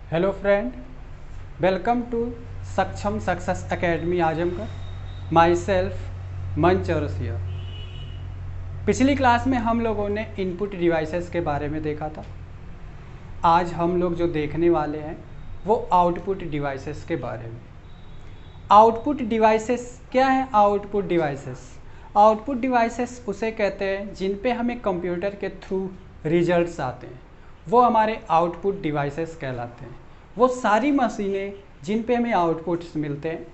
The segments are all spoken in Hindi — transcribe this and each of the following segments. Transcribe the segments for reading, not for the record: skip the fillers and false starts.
हेलो फ्रेंड, वेलकम टू सक्षम success academy Azamgarh. My self मंच चौरसिया। पिछली क्लास में हम लोगों ने इनपुट डिवाइसेस के बारे में देखा था। आज हम लोग जो देखने वाले हैं वो आउटपुट डिवाइसेस के बारे में। आउटपुट डिवाइसेस क्या है? आउटपुट डिवाइसेस उसे कहते हैं जिन पे हमें कंप्यूटर के थ्रू रिजल्ट्स आते हैं, वो हमारे आउटपुट डिवाइसेस कहलाते हैं। वो सारी मशीनें जिन पे हमें आउटपुट्स मिलते हैं।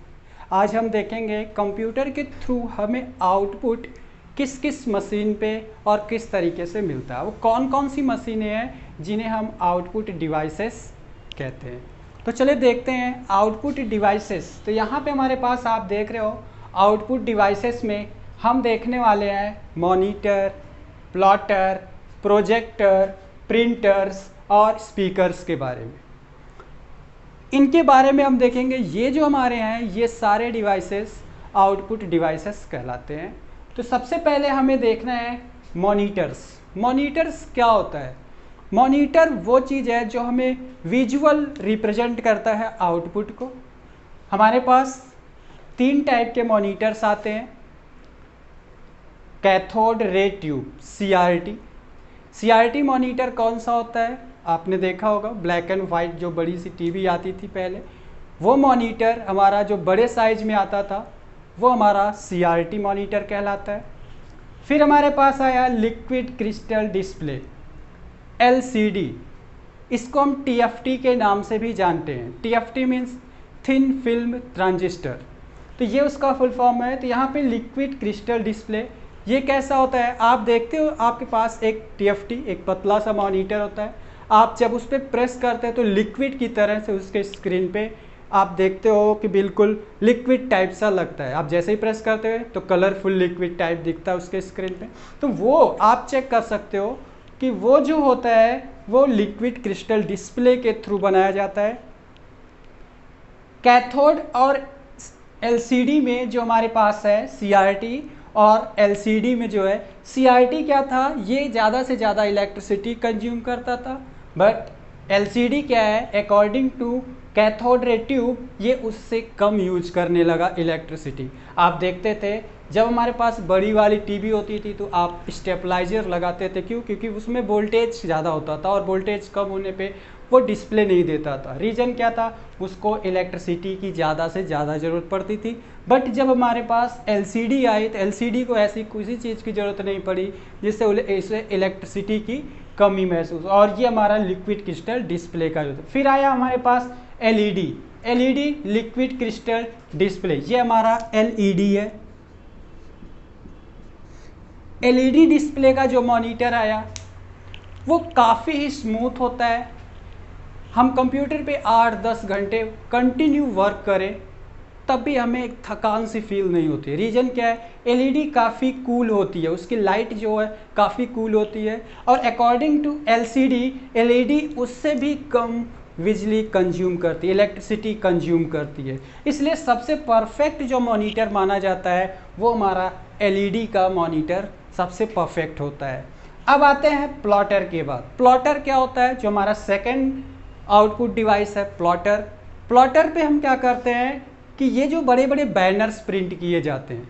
आज हम देखेंगे कंप्यूटर के थ्रू हमें आउटपुट किस किस मशीन पे और किस तरीके से मिलता है। वो कौन कौन सी मशीनें हैं जिन्हें हम आउटपुट डिवाइसेस कहते हैं। तो चलिए देखते हैं आउटपुट डिवाइसेस। तो यहाँ पे हमारे पास आप देख रहे हो आउटपुट डिवाइसेस में हम देखने वाले हैं मॉनिटर, प्लॉटर, प्रोजेक्टर, प्रिंटर्स और स्पीकर्स के बारे में। इनके बारे में हम देखेंगे। ये जो हमारे हैं ये सारे डिवाइसेस आउटपुट डिवाइसेस कहलाते हैं। तो सबसे पहले हमें देखना है मॉनिटर्स। मॉनिटर्स क्या होता है? मॉनिटर वो चीज़ है जो हमें विजुअल रिप्रेजेंट करता है आउटपुट को। हमारे पास 3 टाइप के मॉनिटर्स आते हैं। Cathode ray tube CRT। CRT monitor कौन सा होता है? आपने देखा होगा ब्लैक एंड वाइट जो बड़ी सी टीवी आती थी पहले, वो मॉनिटर हमारा जो बड़े साइज में आता था वो हमारा CRT मॉनिटर कहलाता है। फिर हमारे पास आया लिक्विड क्रिस्टल डिस्प्ले LCD। इसको हम TFT के नाम से भी जानते हैं। TFT means thin film transistor. तो ये उसका फुल फॉर्म है। तो यहाँ पे लिक्विड क्रिस्टल डिस्प्ले ये कैसा होता है? आप देखते हो आपके पास एक TFT एक पतला सा मॉनिटर होता है। आप जब उस पर प्रेस करते हैं तो लिक्विड की तरह से उसके स्क्रीन पे आप देखते हो कि बिल्कुल लिक्विड टाइप सा लगता है। आप जैसे ही प्रेस करते हैं तो कलरफुल लिक्विड टाइप दिखता है उसके स्क्रीन पे। तो वो आप चेक कर सकते हो कि वो जो होता है वो लिक्विड क्रिस्टल डिस्प्ले के थ्रू बनाया जाता है। कैथोड और LCD में जो हमारे पास है CRT और LCD में जो है CRT क्या था? ये ज़्यादा से ज़्यादा इलेक्ट्रिसिटी कंज्यूम करता था। बट LCD क्या है? According to cathode ray tube ये उससे कम यूज करने लगा इलेक्ट्रिसिटी। आप देखते थे जब हमारे पास बड़ी वाली टीवी होती थी तो आप स्टेबलाइजर लगाते थे। क्यों? क्योंकि उसमें वोल्टेज ज़्यादा होता था और वोल्टेज कम होने पे वो डिस्प्ले नहीं देता था। रीज़न क्या था? उसको इलेक्ट्रिसिटी की ज़्यादा से ज़्यादा ज़रूरत पड़ती थी। बट जब हमारे पास LCD आई तो LCD को ऐसी किसी चीज़ की ज़रूरत नहीं पड़ी जिससे इलेक्ट्रिसिटी की कमी महसूस। और ये हमारा लिक्विड क्रिस्टल डिस्प्ले का यूज़। फिर आया हमारे पास LED लिक्विड क्रिस्टल डिस्प्ले। ये हमारा LED है। LED डिस्प्ले का जो मॉनिटर आया वो काफ़ी ही स्मूथ होता है। हम कंप्यूटर पे 8-10 घंटे कंटिन्यू वर्क करें तब भी हमें एक थकान सी फील नहीं होती है। रीज़न क्या है? LED काफ़ी कूल होती है, उसकी लाइट जो है काफ़ी कूल होती है। और अकॉर्डिंग टू LCD LED उससे भी कम बिजली कंज्यूम करती है, इलेक्ट्रिसिटी कंज्यूम करती है। इसलिए सबसे परफेक्ट जो मॉनिटर माना जाता है वो हमारा LED का मॉनिटर सबसे परफेक्ट होता है। अब आते हैं प्लॉटर के बाद। प्लॉटर क्या होता है? जो हमारा सेकंड आउटपुट डिवाइस है प्लॉटर। प्लॉटर पे हम क्या करते हैं कि ये जो बड़े बड़े बैनर्स प्रिंट किए जाते हैं,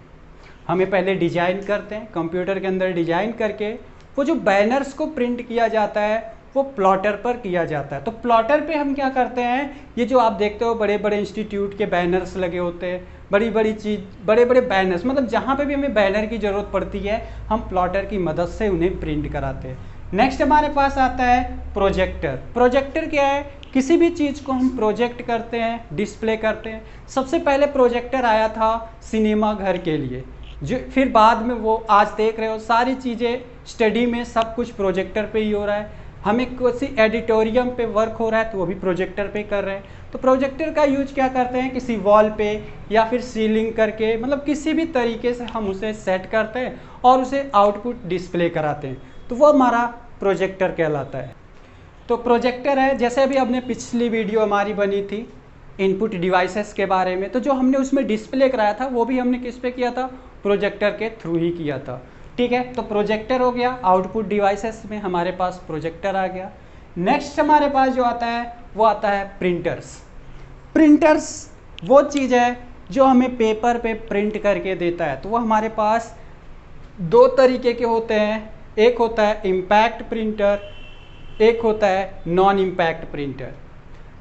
हमें पहले डिजाइन करते हैं कंप्यूटर के अंदर, डिजाइन करके वो जो बैनर्स को प्रिंट किया जाता है वो प्लॉटर पर किया जाता है। तो प्लॉटर पे हम क्या करते हैं, ये जो आप देखते हो बड़े बड़े इंस्टीट्यूट के बैनर्स लगे होते हैं, बड़ी बड़ी चीज़, बड़े बड़े बैनर्स, मतलब जहाँ पे भी हमें बैनर की ज़रूरत पड़ती है हम प्लॉटर की मदद से उन्हें प्रिंट कराते हैं। नेक्स्ट हमारे पास आता है प्रोजेक्टर। प्रोजेक्टर क्या है? किसी भी चीज़ को हम प्रोजेक्ट करते हैं, डिस्प्ले करते हैं। सबसे पहले प्रोजेक्टर आया था सिनेमा घर के लिए, जो फिर बाद में वो आज देख रहे हो सारी चीज़ें स्टडी में सब कुछ प्रोजेक्टर पे ही हो रहा है। हमें किसी एडिटोरियम पे वर्क हो रहा है तो वो भी प्रोजेक्टर पे कर रहे हैं। तो प्रोजेक्टर का यूज क्या करते हैं? किसी वॉल पे या फिर सीलिंग करके, मतलब किसी भी तरीके से हम उसे सेट करते हैं और उसे आउटपुट डिस्प्ले कराते हैं। तो वो हमारा प्रोजेक्टर कहलाता है। तो प्रोजेक्टर है, जैसे अभी हमने पिछली वीडियो हमारी बनी थी इनपुट डिवाइसेस के बारे में, तो जो हमने उसमें डिस्प्ले कराया था वो भी हमने किस पे किया था? प्रोजेक्टर के थ्रू ही किया था। ठीक है, तो प्रोजेक्टर हो गया। आउटपुट डिवाइसेस में हमारे पास प्रोजेक्टर आ गया। नेक्स्ट हमारे पास जो आता है वो आता है प्रिंटर्स। प्रिंटर्स वो चीज़ है जो हमें पेपर पे प्रिंट करके देता है। तो वो हमारे पास दो तरीके के होते हैं, एक होता है इम्पैक्ट प्रिंटर, एक होता है नॉन इम्पैक्ट प्रिंटर।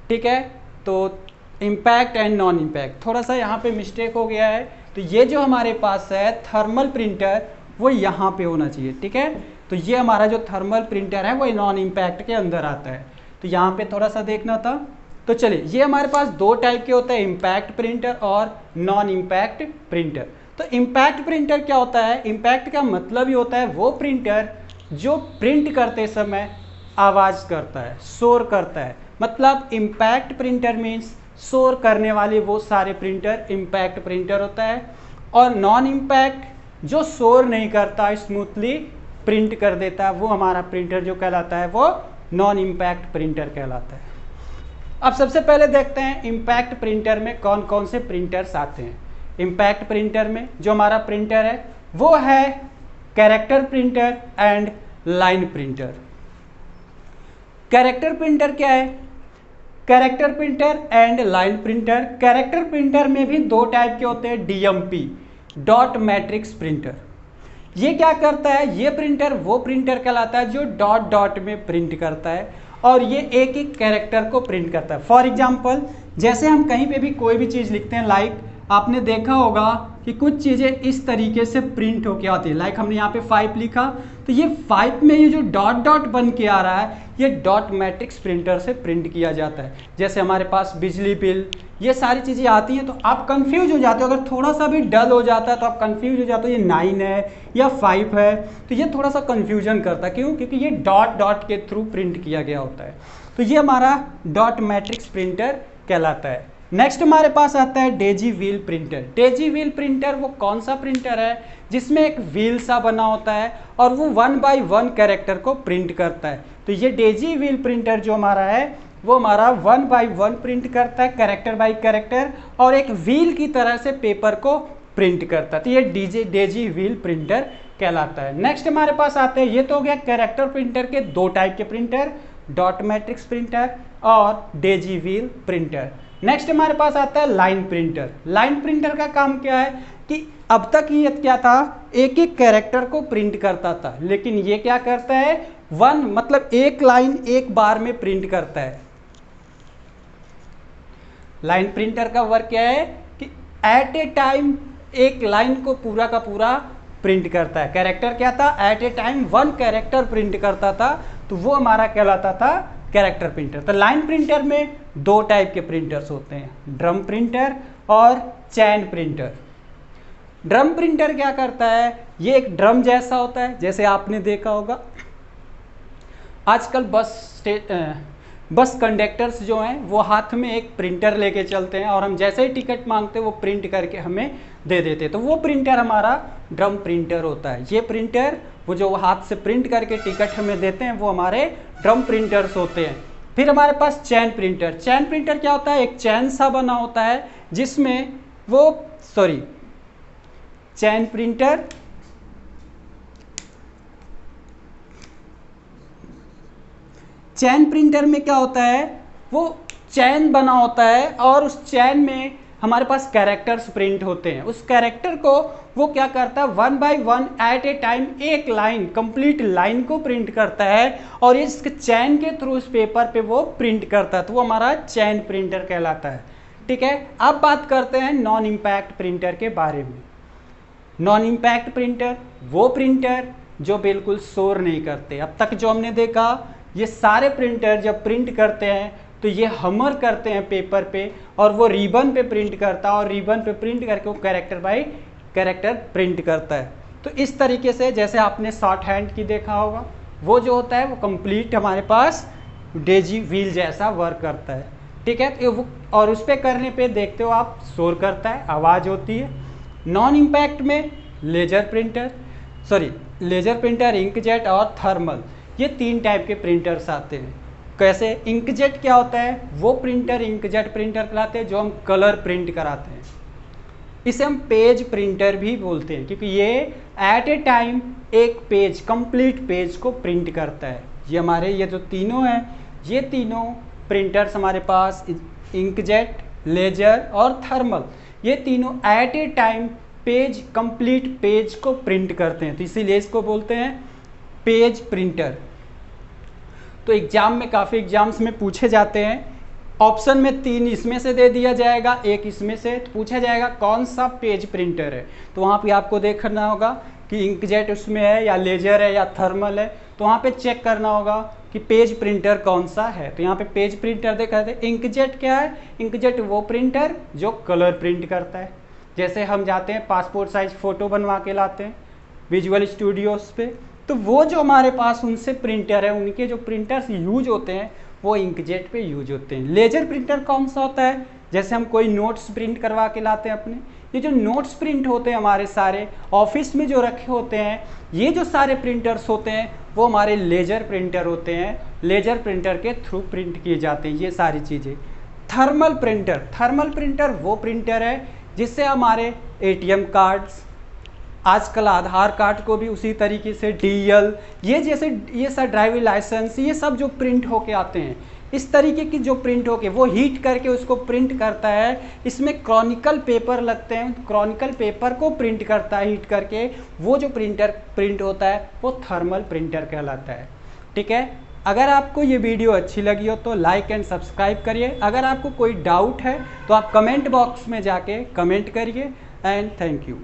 ठीक है, तो इम्पैक्ट एंड नॉन इम्पैक्ट, थोड़ा सा यहाँ पे मिस्टेक हो गया है। तो ये जो हमारे पास है थर्मल प्रिंटर वो यहाँ पे होना चाहिए। ठीक है, तो ये हमारा जो थर्मल प्रिंटर है वो नॉन इम्पैक्ट के अंदर आता है, तो यहाँ पे थोड़ा सा देखना था। तो चलिए, ये हमारे पास दो टाइप के होते हैं, इम्पैक्ट प्रिंटर और नॉन इम्पैक्ट प्रिंटर। तो इम्पैक्ट प्रिंटर क्या होता है? इम्पैक्ट का मतलब ही होता है वो प्रिंटर जो प्रिंट करते समय आवाज़ करता है, शोर करता है। मतलब इम्पैक्ट प्रिंटर मीन्स शोर करने वाले वो सारे प्रिंटर इम्पैक्ट प्रिंटर होता है। और नॉन इम्पैक्ट जो शोर नहीं करता, स्मूथली प्रिंट कर देता है, वो हमारा प्रिंटर जो कहलाता है वो नॉन इम्पैक्ट प्रिंटर कहलाता है। अब सबसे पहले देखते हैं इम्पैक्ट प्रिंटर में कौन कौन से प्रिंटर्स आते हैं। इम्पैक्ट प्रिंटर में जो हमारा प्रिंटर है वो है character printer and line printer. Character printer क्या है? Character printer and line printer. Character printer में भी दो टाइप के होते हैं, डीएमपी, डॉट मैट्रिक्स प्रिंटर। ये क्या करता है? ये प्रिंटर वो प्रिंटर कहलाता है जो डॉट डॉट में प्रिंट करता है और ये एक एक कैरेक्टर को प्रिंट करता है। फॉर एग्जाम्पल, जैसे हम कहीं पे भी कोई भी चीज़ लिखते हैं, लाइक आपने देखा होगा कि कुछ चीज़ें इस तरीके से प्रिंट होके आती है। लाइक हमने यहाँ पे 5 लिखा, तो ये 5 में ये जो डॉट डॉट बन के आ रहा है ये डॉट मैट्रिक्स प्रिंटर से प्रिंट किया जाता है। जैसे हमारे पास बिजली बिल, ये सारी चीज़ें आती हैं तो आप कंफ्यूज हो जाते हो। अगर थोड़ा सा भी डल हो जाता है तो आप कंफ्यूज हो जाते हो, ये 9 है या 5 है, तो ये थोड़ा सा कंफ्यूजन करता है। क्यों? क्योंकि ये डॉट डॉट के थ्रू प्रिंट किया गया होता है। तो ये हमारा डॉट मैट्रिक्स प्रिंटर कहलाता है। नेक्स्ट हमारे पास आता है Daisy wheel printer. Daisy wheel printer वो कौन सा प्रिंटर है जिसमें एक व्हील सा बना होता है और वो 1 बाय 1 कैरेक्टर को प्रिंट करता है। तो ये डेजी व्हील प्रिंटर जो हमारा है वो हमारा 1 बाय 1 प्रिंट करता है, कैरेक्टर बाय कैरेक्टर, और एक व्हील की तरह से पेपर को प्रिंट करता है। तो ये डेजी व्हील प्रिंटर कहलाता है। नेक्स्ट हमारे पास आते हैं, ये तो हो गया कैरेक्टर प्रिंटर के दो टाइप के प्रिंटर, डॉट मैट्रिक्स प्रिंटर और डेजी व्हील प्रिंटर। नेक्स्ट हमारे पास आता है लाइन प्रिंटर। लाइन प्रिंटर का काम क्या है कि अब तक ये क्या था, एक एक कैरेक्टर को प्रिंट करता था, लेकिन ये क्या करता है, मतलब एक लाइन एक बार में प्रिंट करता है। लाइन प्रिंटर का वर्क क्या है कि एट ए टाइम एक लाइन को पूरा का पूरा प्रिंट करता है। कैरेक्टर क्या था, at a time 1 character print करता था, तो वो हमारा कहलाता था कैरेक्टर प्रिंटर। तो लाइन प्रिंटर में दो टाइप के प्रिंटर्स होते हैं, ड्रम प्रिंटर और चैन प्रिंटर। ड्रम प्रिंटर क्या करता है, ये एक ड्रम जैसा होता है, जैसे आपने देखा होगा आजकल बस कंडक्टर्स जो हैं वो हाथ में एक प्रिंटर लेके चलते हैं और हम जैसे ही टिकट मांगते हैं वो प्रिंट करके हमें दे देते हैं। तो वो प्रिंटर हमारा ड्रम प्रिंटर होता है। ये प्रिंटर वो जो हाथ से प्रिंट करके टिकट हमें देते हैं वो हमारे ड्रम प्रिंटर्स होते हैं। फिर हमारे पास चैन प्रिंटर। चैन प्रिंटर क्या होता है, एक चैन सा बना होता है जिसमें चैन प्रिंटर में क्या होता है, वो चैन बना होता है और उस चैन में हमारे पास कैरेक्टर्स प्रिंट होते हैं। उस कैरेक्टर को वो क्या करता है, 1 बाय 1 एट ए टाइम एक लाइन, कंप्लीट लाइन को प्रिंट करता है और इस चैन के थ्रू उस पेपर पे वो प्रिंट करता है। तो वो हमारा चैन प्रिंटर कहलाता है। ठीक है, अब बात करते हैं नॉन इम्पैक्ट प्रिंटर के बारे में। नॉन इम्पैक्ट प्रिंटर वो प्रिंटर जो बिल्कुल शोर नहीं करते। अब तक जो हमने देखा, ये सारे प्रिंटर जब प्रिंट करते हैं तो ये हमर करते हैं पेपर पे और वो रिबन पे प्रिंट करता है और रिबन पे प्रिंट करके वो कैरेक्टर बाय कैरेक्टर प्रिंट करता है। तो इस तरीके से जैसे आपने शॉर्ट हैंड की देखा होगा, वो जो होता है वो कंप्लीट हमारे पास डेजी व्हील जैसा वर्क करता है। ठीक है, तो वो और उस पर करने पे देखते हो आप शोर करता है, आवाज़ होती है। नॉन इम्पैक्ट में लेजर प्रिंटर, इंकजेट और थर्मल, ये 3 टाइप के प्रिंटर्स आते हैं। कैसे, इंकजेट क्या होता है, वो प्रिंटर इंकजेट प्रिंटर कहलाते हैं जो हम कलर प्रिंट कराते हैं। इसे हम पेज प्रिंटर भी बोलते हैं क्योंकि ये एट ए टाइम एक पेज, कंप्लीट पेज को प्रिंट करता है। ये हमारे ये जो तीनों हैं ये तीनों प्रिंटर्स हमारे पास इंकजेट, लेजर और थर्मल, ये तीनों at a time page, complete page को प्रिंट करते हैं, तो इसीलिए इसको बोलते हैं पेज प्रिंटर। तो एग्जाम में काफ़ी एग्जाम्स में पूछे जाते हैं, ऑप्शन में 3 इसमें से दे दिया जाएगा, एक इसमें से, तो पूछा जाएगा कौन सा पेज प्रिंटर है, तो वहाँ पे आपको देखना होगा कि इंकजेट उसमें है या लेजर है या थर्मल है, तो वहाँ पे चेक करना होगा कि पेज प्रिंटर कौन सा है। तो यहाँ पे पेज प्रिंटर देखा थे। इंकजेट क्या है? इंकजेट वो प्रिंटर जो कलर प्रिंट करता है, जैसे हम जाते हैं पासपोर्ट साइज फ़ोटो बनवा के लाते हैं विजुअल स्टूडियोज़ पे, तो वो जो हमारे पास उनसे प्रिंटर है, उनके जो प्रिंटर्स यूज होते हैं वो इंकजेट पे यूज होते हैं। लेजर प्रिंटर कौन सा होता है? जैसे हम कोई नोट्स प्रिंट करवा के लाते हैं अपने, ये जो नोट्स प्रिंट होते हैं हमारे सारे ऑफिस में जो रखे होते हैं, ये जो सारे प्रिंटर्स होते हैं वो हमारे लेजर प्रिंटर होते हैं, लेजर प्रिंटर के थ्रू प्रिंट किए जाते हैं ये सारी चीज़ें। थर्मल प्रिंटर, थर्मल प्रिंटर वो प्रिंटर है जिससे हमारे एटीएम कार्ड्स, आजकल आधार कार्ड को भी उसी तरीके से डीएल, ये सब ड्राइविंग लाइसेंस, ये सब जो प्रिंट होके आते हैं, इस तरीके की जो प्रिंट होके वो हीट करके उसको प्रिंट करता है। इसमें क्रॉनिकल पेपर लगते हैं, क्रॉनिकल पेपर को प्रिंट करता है हीट करके, वो जो प्रिंट होता है वो थर्मल प्रिंटर कहलाता है। ठीक है, अगर आपको ये वीडियो अच्छी लगी हो तो लाइक एंड सब्सक्राइब करिए। अगर आपको कोई डाउट है तो आप कमेंट बॉक्स में जाके कमेंट करिए एंड थैंक यू।